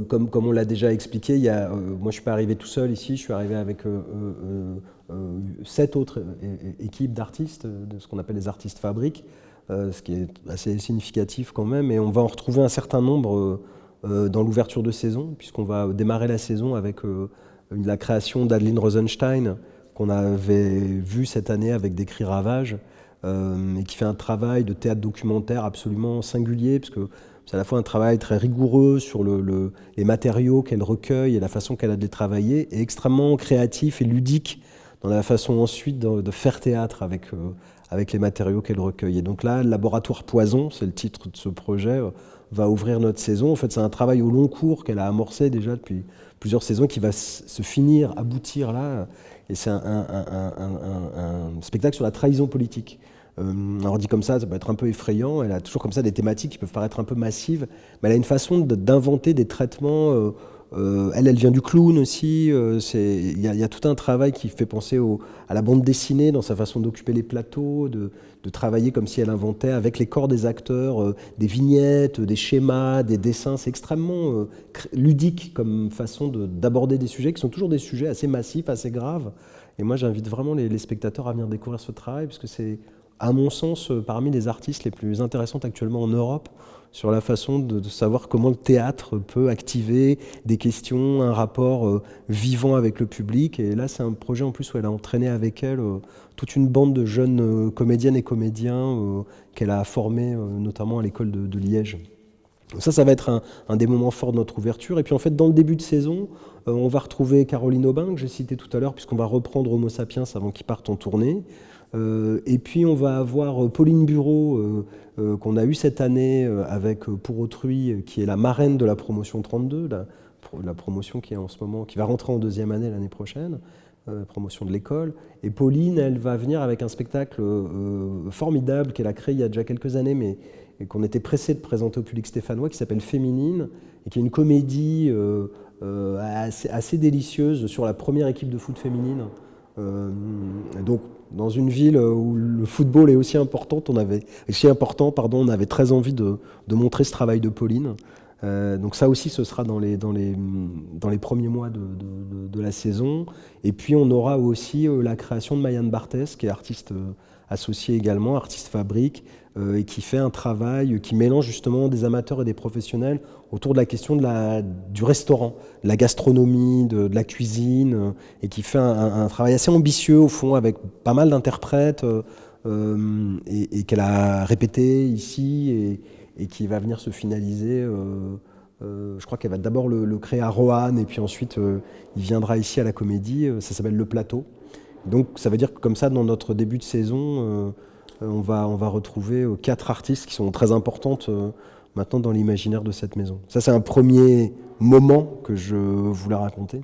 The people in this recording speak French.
Comme on l'a déjà expliqué, moi je ne suis pas arrivé tout seul ici, je suis arrivé avec 7 autres équipes d'artistes, de ce qu'on appelle les artistes fabriques, ce qui est assez significatif quand même, et on va en retrouver un certain nombre dans l'ouverture de saison, puisqu'on va démarrer la saison avec la création d'Adeline Rosenstein, qu'on avait vue cette année avec Des cris ravages, et qui fait un travail de théâtre documentaire absolument singulier, parce que c'est à la fois un travail très rigoureux sur les matériaux qu'elle recueille et la façon qu'elle a de les travailler, et extrêmement créatif et ludique dans la façon ensuite de faire théâtre avec les matériaux qu'elle recueille. Et donc là, le Laboratoire Poison, c'est le titre de ce projet, va ouvrir notre saison. En fait, c'est un travail au long cours qu'elle a amorcé déjà depuis plusieurs saisons qui va se finir, aboutir là. Et c'est un spectacle sur la trahison politique. Alors dit comme ça peut être un peu effrayant. Elle a toujours comme ça des thématiques qui peuvent paraître un peu massives, mais elle a une façon d'inventer des traitements. Elle vient du clown aussi. Il y a tout un travail qui fait penser à la bande dessinée dans sa façon d'occuper les plateaux, de travailler comme si elle inventait avec les corps des acteurs des vignettes, des schémas, des dessins. C'est extrêmement ludique comme façon d'aborder des sujets qui sont toujours des sujets assez massifs, assez graves. Et moi, j'invite vraiment les spectateurs à venir découvrir ce travail, parce que c'est, à mon sens, parmi les artistes les plus intéressantes actuellement en Europe, sur la façon de savoir comment le théâtre peut activer des questions, un rapport vivant avec le public. Et là, c'est un projet en plus où elle a entraîné avec elle toute une bande de jeunes comédiennes et comédiens qu'elle a formés notamment à l'école de Liège. Donc ça va être un des moments forts de notre ouverture. Et puis en fait, dans le début de saison, on va retrouver Caroline Aubin, que j'ai cité tout à l'heure, puisqu'on va reprendre Homo sapiens avant qu'il parte en tournée. Et puis on va avoir Pauline Bureau, qu'on a eu cette année avec Pour Autrui, qui est la marraine de la promotion 32, la promotion qui est en ce moment, qui va rentrer en deuxième année l'année prochaine, promotion de l'école. Et Pauline, elle va venir avec un spectacle formidable qu'elle a créé il y a déjà quelques années, mais qu'on était pressé de présenter au public stéphanois, qui s'appelle Féminine, et qui est une comédie assez délicieuse sur la première équipe de foot féminine. Donc, dans une ville où le football est aussi important, on avait très envie de montrer ce travail de Pauline. Donc ça aussi, ce sera dans les premiers mois de la saison. Et puis on aura aussi la création de Mayanne Barthès, qui est artiste associée également, artiste fabrique, et qui fait un travail qui mélange justement des amateurs et des professionnels autour de la question du restaurant, de la gastronomie, de la cuisine, et qui fait un travail assez ambitieux au fond, avec pas mal d'interprètes, et qu'elle a répété ici, et qui va venir se finaliser. Je crois qu'elle va d'abord le créer à Roanne, et puis ensuite il viendra ici à la Comédie. Ça s'appelle Le Plateau. Donc ça veut dire que comme ça, dans notre début de saison, on va retrouver 4 artistes qui sont très importantes maintenant dans l'imaginaire de cette maison. Ça, c'est un premier moment que je voulais raconter.